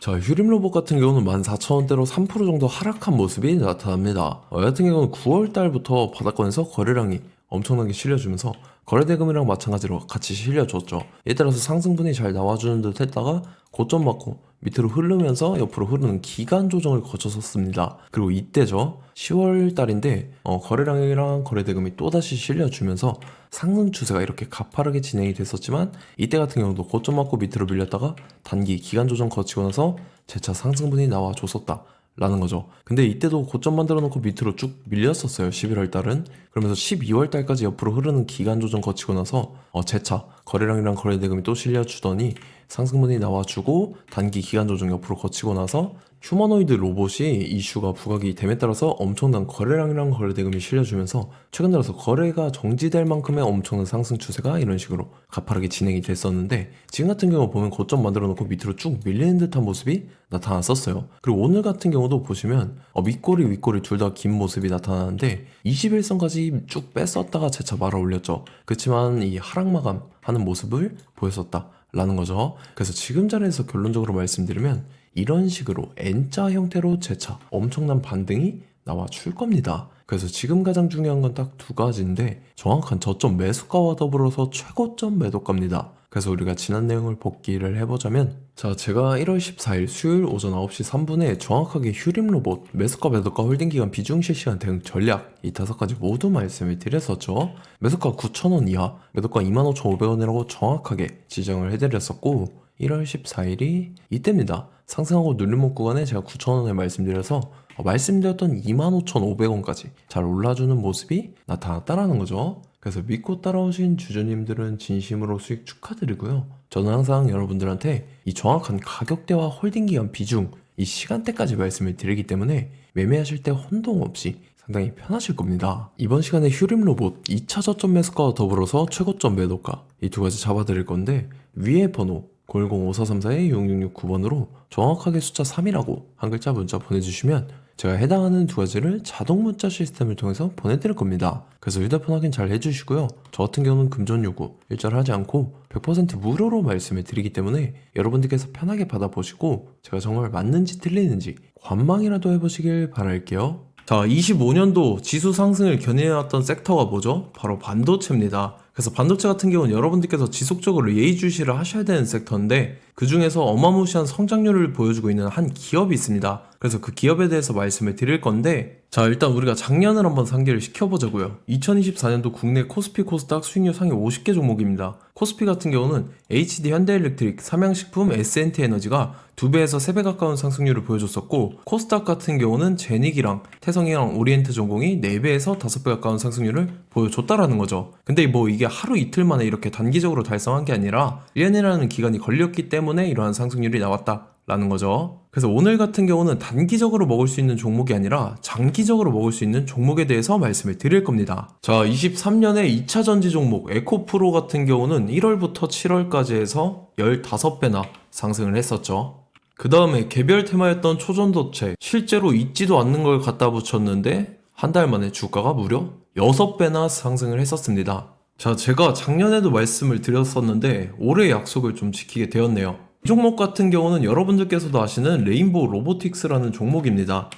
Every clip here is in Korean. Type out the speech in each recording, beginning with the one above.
자, 휴림 로봇 같은 경우는 14,000원대로 3% 정도 하락한 모습이 나타납니다. 같은 경우는 9월 달부터 바닥권에서 거래량이 엄청나게 실려주면서 거래대금이랑 마찬가지로 같이 실려줬죠. 이에 따라서 상승분이 잘 나와주는 듯 했다가 고점 맞고 밑으로 흐르면서 옆으로 흐르는 기간 조정을 거쳤었습니다. 그리고 이때죠. 10월 달인데 거래량이랑 거래대금이 또다시 실려주면서 상승 추세가 이렇게 가파르게 진행이 됐었지만 이때 같은 경우도 고점 맞고 밑으로 밀렸다가 단기 기간 조정 거치고 나서 재차 상승분이 나와줬었다 라는 거죠. 근데 이때도 고점 만들어 놓고 밑으로 쭉 밀렸었어요. 11월 달은. 그러면서 12월 달까지 옆으로 흐르는 기간 조정 거치고 나서 재차 거래량이랑 거래대금이 또 실려주더니 상승분이 나와주고 단기 기간 조정 옆으로 거치고 나서 휴머노이드 로봇이 이슈가 부각이 됨에 따라서 엄청난 거래량이랑 거래대금이 실려주면서 최근 들어서 거래가 정지될 만큼의 엄청난 상승 추세가 이런 식으로 가파르게 진행이 됐었는데 지금 같은 경우 보면 고점 만들어 놓고 밑으로 쭉 밀리는 듯한 모습이 나타났었어요. 그리고 오늘 같은 경우도 보시면 윗꼬리 윗꼬리 둘 다 긴 모습이 나타나는데 21선까지 쭉 뺐었다가 재차 말아 올렸죠. 그렇지만 이 하락 마감하는 모습을 보였었다 라는 거죠. 그래서 지금 자리에서 결론적으로 말씀드리면 이런 식으로 N자 형태로 재차 엄청난 반등이 나와 줄 겁니다. 그래서 지금 가장 중요한 건 딱 두 가지인데 정확한 저점 매수가와 더불어서 최고점 매도가입니다. 그래서 우리가 지난 내용을 복기를 해보자면 자, 제가 1월 14일 수요일 오전 9시 3분에 정확하게 휴림 로봇 매수가 매도가 홀딩 기간 비중 실시간 대응 전략 이 5가지 모두 말씀을 드렸었죠. 매수가 9,000원 이하, 매도가 25,500원이라고 정확하게 지정을 해드렸었고 1월 14일이 이때입니다. 상승하고 눌림목 구간에 제가 9,000원을 말씀드려서 말씀드렸던 25,500원까지 잘 올라주는 모습이 나타났다라는 거죠. 그래서 믿고 따라오신 주주님들은 진심으로 수익 축하드리고요. 저는 항상 여러분들한테 이 정확한 가격대와 홀딩 기간 비중, 이 시간대까지 말씀을 드리기 때문에 매매하실 때 혼동 없이 상당히 편하실 겁니다. 이번 시간에 휴림 로봇 2차 저점 매수가와 더불어서 최고점 매도가 이 두 가지 잡아드릴 건데 위에 번호 010-5434-6669번으로 정확하게 숫자 3이라고 한 글자 문자 보내주시면 제가 해당하는 두 가지를 자동 문자 시스템을 통해서 보내드릴 겁니다. 그래서 휴대폰 확인 잘 해주시고요. 저 같은 경우는 금전 요구 일절하지 않고 100% 무료로 말씀을 드리기 때문에 여러분들께서 편하게 받아보시고 제가 정말 맞는지 틀리는지 관망이라도 해보시길 바랄게요. 자, 25년도 지수 상승을 견인해왔던 섹터가 뭐죠? 바로 반도체입니다. 그래서 반도체 같은 경우는 여러분들께서 지속적으로 예의주시를 하셔야 되는 섹터인데 그 중에서 어마무시한 성장률을 보여주고 있는 한 기업이 있습니다. 그래서 그 기업에 대해서 말씀을 드릴 건데 자, 일단 우리가 작년을 한번 상기를 시켜보자고요. 2024년도 국내 코스피 코스닥 수익률 상위 50개 종목입니다. 코스피 같은 경우는 HD 현대일렉트릭, 삼양식품, S&T 에너지가 2배에서 3배 가까운 상승률을 보여줬었고 코스닥 같은 경우는 제닉이랑 태성이랑 오리엔트 전공이 4배에서 5배 가까운 상승률을 보여줬다라는 거죠. 근데 뭐 이게 하루 이틀 만에 이렇게 단기적으로 달성한 게 아니라 1년이라는 기간이 걸렸기 때문에 이러한 상승률이 나왔다 라는 거죠. 그래서 오늘 같은 경우는 단기적으로 먹을 수 있는 종목이 아니라 장기적으로 먹을 수 있는 종목에 대해서 말씀을 드릴 겁니다. 자, 23년에 2차 전지 종목 에코프로 같은 경우는 1월부터 7월까지 해서 15배나 상승을 했었죠. 그 다음에 개별 테마였던 초전도체 실제로 있지도 않는 걸 갖다 붙였는데 한 달 만에 주가가 무려 6배나 상승을 했었습니다. 자, 제가 작년에도 말씀을 드렸었는데 올해 약속을 좀 지키게 되었네요. 이 종목 같은 경우는 여러분들께서도 아시는 레인보우 로보틱스라는 종목입니다.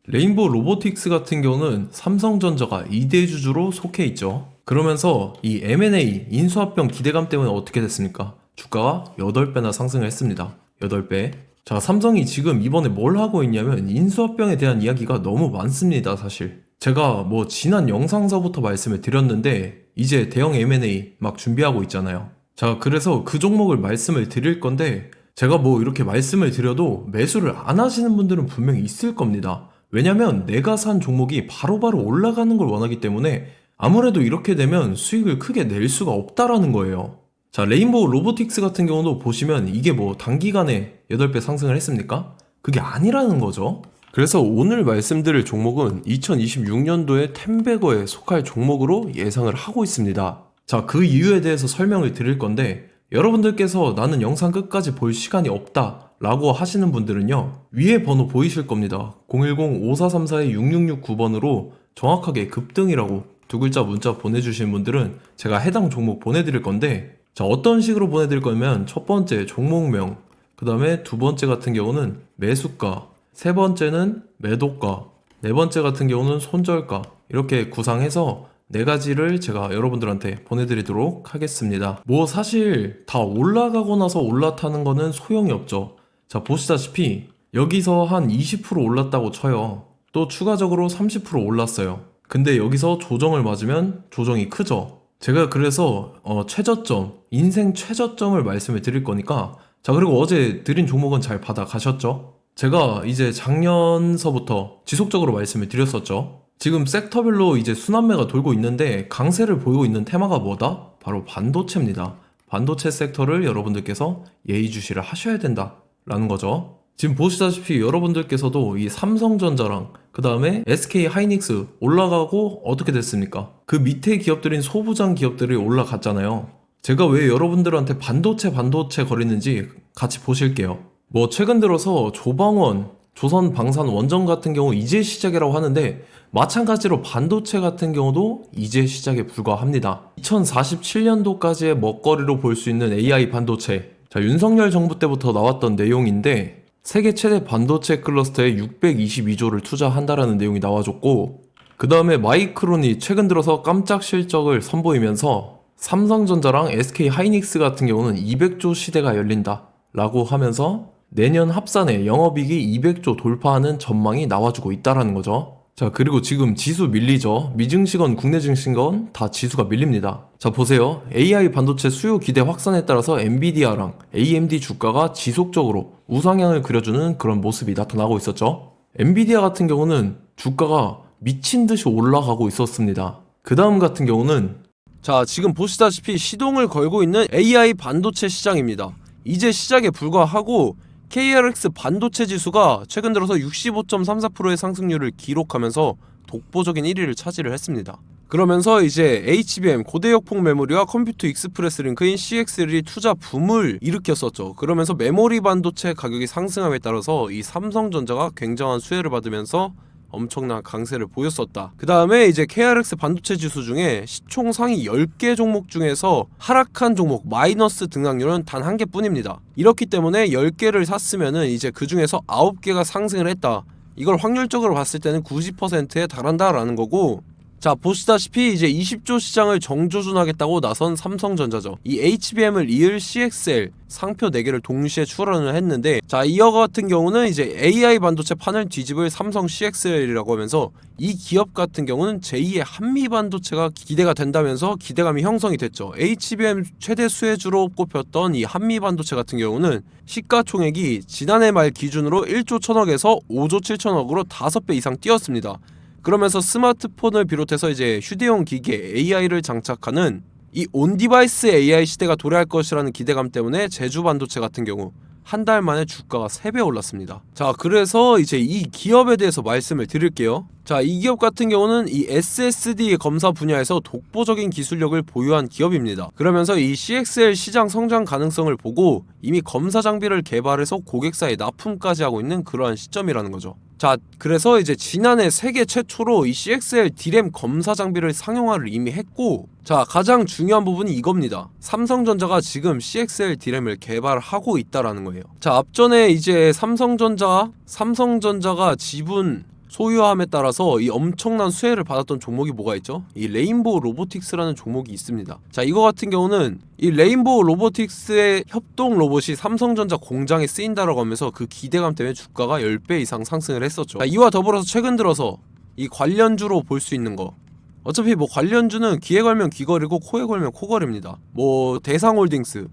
레인보우 로보틱스 같은 경우는 삼성전자가 2대 주주로 속해 있죠. 그러면서 이 M&A 인수합병 기대감 때문에 어떻게 됐습니까? 주가가 8배나 상승을 했습니다. 8배. 자, 삼성이 지금 이번에 뭘 하고 있냐면 인수합병에 대한 이야기가 너무 많습니다, 사실. 제가 뭐 지난 영상서부터 말씀을 드렸는데 이제 대형 M&A 막 준비하고 있잖아요. 자, 그래서 그 종목을 말씀을 드릴 건데 제가 뭐 이렇게 말씀을 드려도 매수를 안 하시는 분들은 분명히 있을 겁니다. 왜냐면 내가 산 종목이 바로바로 올라가는 걸 원하기 때문에 아무래도 이렇게 되면 수익을 크게 낼 수가 없다라는 거예요. 자, 레인보우 로보틱스 같은 경우도 보시면 이게 뭐 단기간에 8배 상승을 했습니까? 그게 아니라는 거죠. 그래서 오늘 말씀드릴 종목은 2026년도에 템베거에 속할 종목으로 예상을 하고 있습니다. 자, 그 이유에 대해서 설명을 드릴 건데 여러분들께서 나는 영상 끝까지 볼 시간이 없다 라고 하시는 분들은요 위에 번호 보이실 겁니다. 010-5434-6669번으로 정확하게 급등이라고 두 글자 문자 보내주신 분들은 제가 해당 종목 보내드릴 건데 자, 어떤 식으로 보내드릴 거냐면 첫 번째 종목명 그 다음에 두 번째 같은 경우는 매수가, 세 번째는 매도가, 네 번째 같은 경우는 손절가, 이렇게 구상해서 네 가지를 제가 여러분들한테 보내드리도록 하겠습니다. 뭐 사실 다 올라가고 나서 올라타는 거는 소용이 없죠. 자, 보시다시피 여기서 한 20% 올랐다고 쳐요. 또 추가적으로 30% 올랐어요. 근데 여기서 조정을 맞으면 조정이 크죠. 제가 그래서 최저점, 인생 최저점을 말씀을 드릴 거니까, 자, 그리고 어제 드린 종목은 잘 받아가셨죠? 제가 이제 작년서부터 지속적으로 말씀을 드렸었죠. 지금 섹터별로 이제 순환매가 돌고 있는데 강세를 보이고 있는 테마가 뭐다? 바로 반도체입니다. 반도체 섹터를 여러분들께서 예의주시를 하셔야 된다라는 거죠. 지금 보시다시피 여러분들께서도 이 삼성전자랑 그 다음에 SK 하이닉스 올라가고 어떻게 됐습니까? 그 밑에 기업들인 소부장 기업들이 올라갔잖아요. 제가 왜 여러분들한테 반도체 거리는지 같이 보실게요. 뭐 최근 들어서 조방원, 조선방산원전 같은 경우 이제 시작이라고 하는데, 마찬가지로 반도체 같은 경우도 이제 시작에 불과합니다. 2047년도까지의 먹거리로 볼 수 있는 AI 반도체. 자, 윤석열 정부 때부터 나왔던 내용인데 세계 최대 반도체 클러스터에 622조를 투자한다라는 내용이 나와줬고, 그 다음에 마이크론이 최근 들어서 깜짝 실적을 선보이면서 삼성전자랑 SK 하이닉스 같은 경우는 200조 시대가 열린다 라고 하면서 내년 합산에 영업이익이 200조 돌파하는 전망이 나와주고 있다라는 거죠. 자, 그리고 지금 지수 밀리죠. 미증시건 국내 증시건 다 지수가 밀립니다. 자, 보세요. AI 반도체 수요 기대 확산에 따라서 엔비디아랑 AMD 주가가 지속적으로 우상향을 그려주는 그런 모습이 나타나고 있었죠. 엔비디아 같은 경우는 주가가 미친 듯이 올라가고 있었습니다. 그 다음 같은 경우는, 자, 지금 보시다시피 시동을 걸고 있는 AI 반도체 시장입니다. 이제 시작에 불과하고 KRX 반도체 지수가 최근 들어서 65.34%의 상승률을 기록하면서 독보적인 1위를 차지를 했습니다. 그러면서 이제 HBM 고대역폭 메모리와 컴퓨터 익스프레스 링크인 CXL이 투자 붐을 일으켰었죠. 그러면서 메모리 반도체 가격이 상승함에 따라서 이 삼성전자가 굉장한 수혜를 받으면서 엄청난 강세를 보였었다. 그 다음에 이제 KRX 반도체 지수 중에 시총 상위 10개 종목 중에서 하락한 종목 마이너스 등락률은 단 한 개뿐입니다. 이렇기 때문에 10개를 샀으면은 이제 그 중에서 9개가 상승을 했다. 이걸 확률적으로 봤을 때는 90%에 달한다라는 거고, 자, 보시다시피 이제 20조 시장을 정조준하겠다고 나선 삼성전자죠. 이 HBM을 이을 CXL 상표 4개를 동시에 출원을 했는데, 자, 이어 같은 경우는 이제 AI 반도체 판을 뒤집을 삼성 CXL이라고 하면서 이 기업 같은 경우는 제2의 한미 반도체가 기대가 된다면서 기대감이 형성이 됐죠. HBM 최대 수혜주로 꼽혔던 이 한미 반도체 같은 경우는 시가총액이 지난해 말 기준으로 1조 1000억에서 5조 7천억으로 5배 이상 뛰었습니다. 그러면서 스마트폰을 비롯해서 이제 휴대용 기기에 AI를 장착하는 이 온디바이스 AI 시대가 도래할 것이라는 기대감 때문에 제주 반도체 같은 경우 한 달 만에 주가가 3배 올랐습니다. 자, 그래서 이제 이 기업에 대해서 말씀을 드릴게요. 자, 이 기업 같은 경우는 이 SSD 검사 분야에서 독보적인 기술력을 보유한 기업입니다. 그러면서 이 CXL 시장 성장 가능성을 보고 이미 검사 장비를 개발해서 고객사에 납품까지 하고 있는 그러한 시점이라는 거죠. 자, 그래서 이제 지난해 세계 최초로 이 CXL D램 검사 장비를 상용화를 이미 했고, 자, 가장 중요한 부분이 이겁니다. 삼성전자가 지금 CXL D램을 개발하고 있다라는 거예요. 자, 앞전에 이제 삼성전자가 지분 소유함에 따라서 이 엄청난 수혜를 받았던 종목이 뭐가 있죠? 이 레인보우 로보틱스라는 종목이 있습니다. 자, 이거 같은 경우는 이 레인보우 로보틱스의 협동 로봇이 삼성전자 공장에 쓰인다라고 하면서 그 기대감 때문에 주가가 10배 이상 상승을 했었죠. 자, 이와 더불어서 최근 들어서 이 관련주로 볼 수 있는 거, 어차피 뭐 관련주는 귀에 걸면 귀걸이고 코에 걸면 코걸입니다. 뭐 대상홀딩스,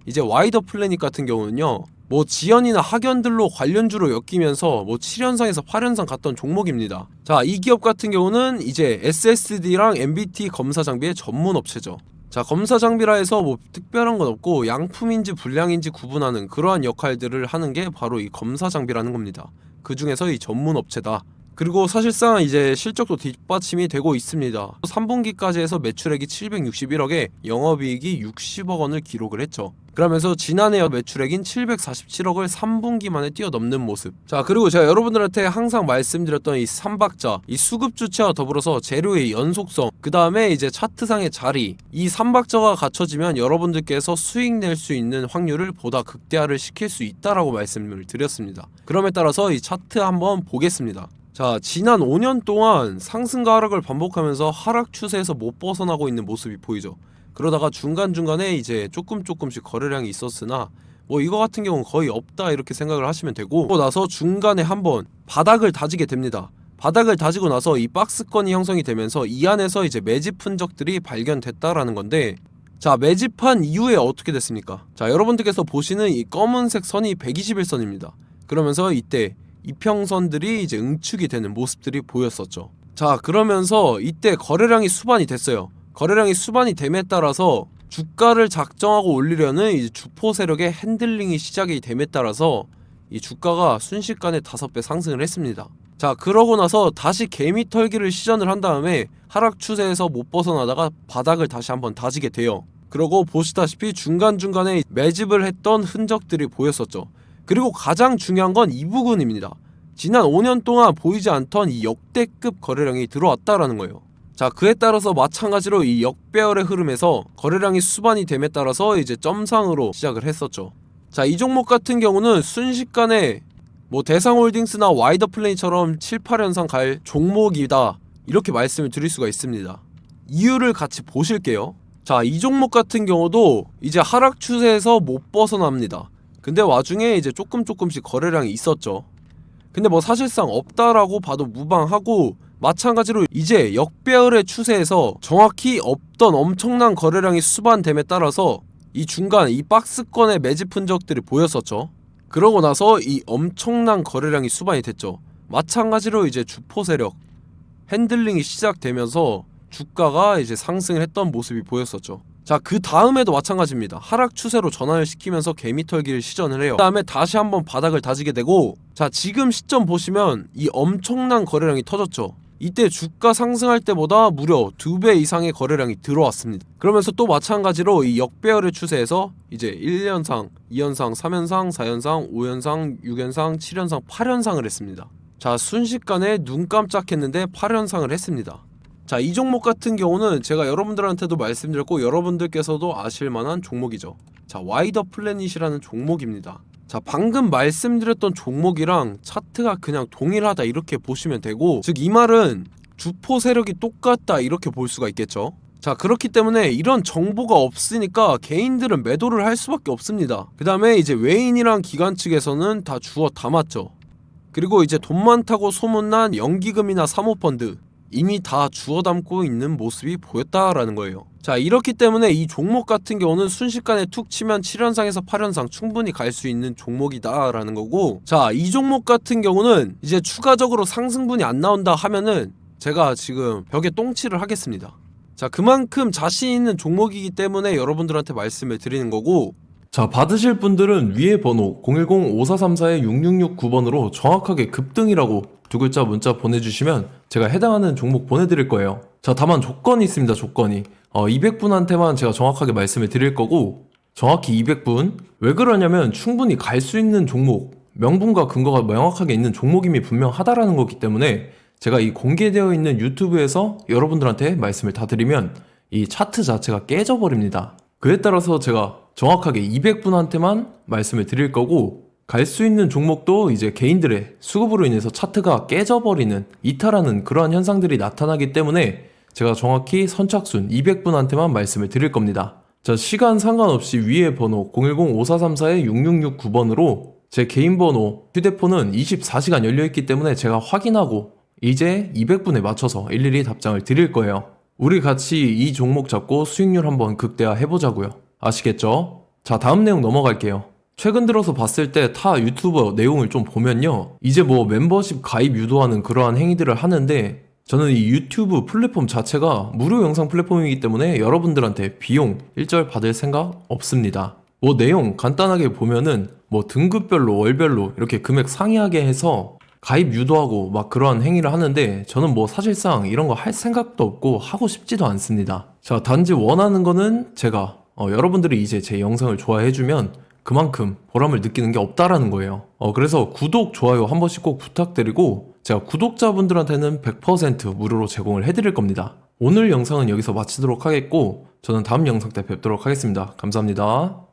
이제 와이더 플래닛 같은 경우는요, 뭐 지연이나 학연들로 관련주로 엮이면서 뭐 7연상에서 8연상 갔던 종목입니다. 자, 이 기업 같은 경우는 이제 SSD랑 MBT 검사 장비의 전문 업체죠. 자, 검사 장비라 해서 뭐 특별한 건 없고 양품인지 불량인지 구분하는 그러한 역할들을 하는 게 바로 이 검사 장비라는 겁니다. 그 중에서 이 전문 업체다. 그리고 사실상 이제 실적도 뒷받침이 되고 있습니다. 3분기까지 해서 매출액이 761억에 영업이익이 60억 원을 기록을 했죠. 그러면서 지난해 매출액인 747억을 3분기 만에 뛰어넘는 모습. 자, 그리고 제가 여러분들한테 항상 말씀드렸던 이 3박자, 이 수급 주체와 더불어서 재료의 연속성, 그 다음에 이제 차트상의 자리, 이 3박자가 갖춰지면 여러분들께서 수익 낼 수 있는 확률을 보다 극대화를 시킬 수 있다라고 말씀을 드렸습니다. 그럼에 따라서 이 차트 한번 보겠습니다. 자, 지난 5년 동안 상승과 하락을 반복하면서 하락 추세에서 못 벗어나고 있는 모습이 보이죠. 그러다가 중간중간에 이제 조금씩 거래량이 있었으나 뭐 이거 같은 경우는 거의 없다 이렇게 생각을 하시면 되고, 그러고 나서 중간에 한번 바닥을 다지게 됩니다. 바닥을 다지고 나서 이 박스권이 형성이 되면서 이 안에서 이제 매집 흔적들이 발견됐다라는 건데, 자, 매집한 이후에 어떻게 됐습니까? 자, 여러분들께서 보시는 이 검은색 선이 121선입니다. 그러면서 이때 이평선들이 이제 응축이 되는 모습들이 보였었죠. 자, 그러면서 이때 거래량이 수반이 됐어요. 거래량이 수반이 됨에 따라서 주가를 작정하고 올리려는 이 주포 세력의 핸들링이 시작이 됨에 따라서 이 주가가 순식간에 5배 상승을 했습니다. 자, 그러고 나서 다시 개미 털기를 시전을 한 다음에 하락 추세에서 못 벗어나다가 바닥을 다시 한번 다지게 돼요. 그러고 보시다시피 중간중간에 매집을 했던 흔적들이 보였었죠. 그리고 가장 중요한 건 이 부분입니다. 지난 5년 동안 보이지 않던 이 역대급 거래량이 들어왔다라는 거예요. 자, 그에 따라서 마찬가지로 이 역배열의 흐름에서 거래량이 수반이 됨에 따라서 이제 점상으로 시작을 했었죠. 자, 이 종목 같은 경우는 순식간에 뭐 대상홀딩스나 와이더플레이처럼 7, 8연상 갈 종목이다 이렇게 말씀을 드릴 수가 있습니다. 이유를 같이 보실게요. 자, 이 종목 같은 경우도 이제 하락 추세에서 못 벗어납니다. 근데 와중에 이제 조금씩 거래량이 있었죠. 근데 뭐 사실상 없다라고 봐도 무방하고, 마찬가지로 이제 역배열의 추세에서 정확히 없던 엄청난 거래량이 수반됨에 따라서 이 중간 이 박스권의 매집 흔적들이 보였었죠. 그러고 나서 이 엄청난 거래량이 수반이 됐죠. 마찬가지로 이제 주포 세력 핸들링이 시작되면서 주가가 이제 상승을 했던 모습이 보였었죠. 자, 그 다음에도 마찬가지입니다. 하락 추세로 전환을 시키면서 개미털기를 시전을 해요. 그 다음에 다시 한번 바닥을 다지게 되고, 자, 지금 시점 보시면 이 엄청난 거래량이 터졌죠. 이때 주가 상승할 때보다 무려 2배 이상의 거래량이 들어왔습니다. 그러면서 또 마찬가지로 이 역배열의 추세에서 이제 1연상, 2연상, 3연상, 4연상, 5연상, 6연상, 7연상, 8연상을 했습니다. 자, 순식간에 눈 깜짝했는데 8연상을 했습니다. 자, 이 종목 같은 경우는 제가 여러분들한테도 말씀드렸고 여러분들께서도 아실만한 종목이죠. 자, 와이더 플래닛이라는 종목입니다. 자, 방금 말씀드렸던 종목이랑 차트가 그냥 동일하다 이렇게 보시면 되고, 즉 이 말은 주포 세력이 똑같다 이렇게 볼 수가 있겠죠. 자, 그렇기 때문에 이런 정보가 없으니까 개인들은 매도를 할 수밖에 없습니다. 그 다음에 이제 외인이랑 기관 측에서는 다 주워 담았죠. 그리고 이제 돈 많다고 소문난 연기금이나 사모펀드 이미 다 주워 담고 있는 모습이 보였다라는 거예요. 자, 이렇기 때문에 이 종목 같은 경우는 순식간에 툭 치면 7연상에서 8연상 충분히 갈 수 있는 종목이다 라는 거고, 자, 이 종목 같은 경우는 이제 추가적으로 상승분이 안 나온다 하면은 제가 지금 벽에 똥칠을 하겠습니다. 자, 그만큼 자신 있는 종목이기 때문에 여러분들한테 말씀을 드리는 거고, 자, 받으실 분들은 위에 번호 010-5434-6669번으로 정확하게 급등이라고 두 글자 문자 보내주시면 제가 해당하는 종목 보내드릴 거예요. 자, 다만 조건이 있습니다. 조건이 200분한테만 제가 정확하게 말씀을 드릴 거고, 정확히 200분. 왜 그러냐면 충분히 갈 수 있는 종목, 명분과 근거가 명확하게 있는 종목임이 분명하다라는 거기 때문에 제가 이 공개되어 있는 유튜브에서 여러분들한테 말씀을 다 드리면 이 차트 자체가 깨져버립니다. 그에 따라서 제가 정확하게 200분한테만 말씀을 드릴 거고, 갈 수 있는 종목도 이제 개인들의 수급으로 인해서 차트가 깨져버리는, 이탈하는 그러한 현상들이 나타나기 때문에 제가 정확히 선착순 200분한테만 말씀을 드릴 겁니다. 자, 시간 상관없이 위에 번호 010-5434-6669번으로 제 개인 번호, 휴대폰은 24시간 열려있기 때문에 제가 확인하고 이제 200분에 맞춰서 일일이 답장을 드릴 거예요. 우리 같이 이 종목 잡고 수익률 한번 극대화 해보자고요. 아시겠죠? 자, 다음 내용 넘어갈게요. 최근 들어서 봤을 때 타 유튜버 내용을 좀 보면요, 이제 뭐 멤버십 가입 유도하는 그러한 행위들을 하는데, 저는 이 유튜브 플랫폼 자체가 무료 영상 플랫폼이기 때문에 여러분들한테 비용 일절 받을 생각 없습니다. 뭐 내용 간단하게 보면은 뭐 등급별로 월별로 이렇게 금액 상이하게 해서 가입 유도하고 막 그러한 행위를 하는데, 저는 뭐 사실상 이런 거 할 생각도 없고 하고 싶지도 않습니다. 자, 단지 원하는 거는 제가 여러분들이 이제 제 영상을 좋아해주면 그만큼 보람을 느끼는 게 없다라는 거예요. 그래서 구독, 좋아요 한 번씩 꼭 부탁드리고 제가 구독자분들한테는 100% 무료로 제공을 해드릴 겁니다. 오늘 영상은 여기서 마치도록 하겠고 저는 다음 영상 때 뵙도록 하겠습니다. 감사합니다.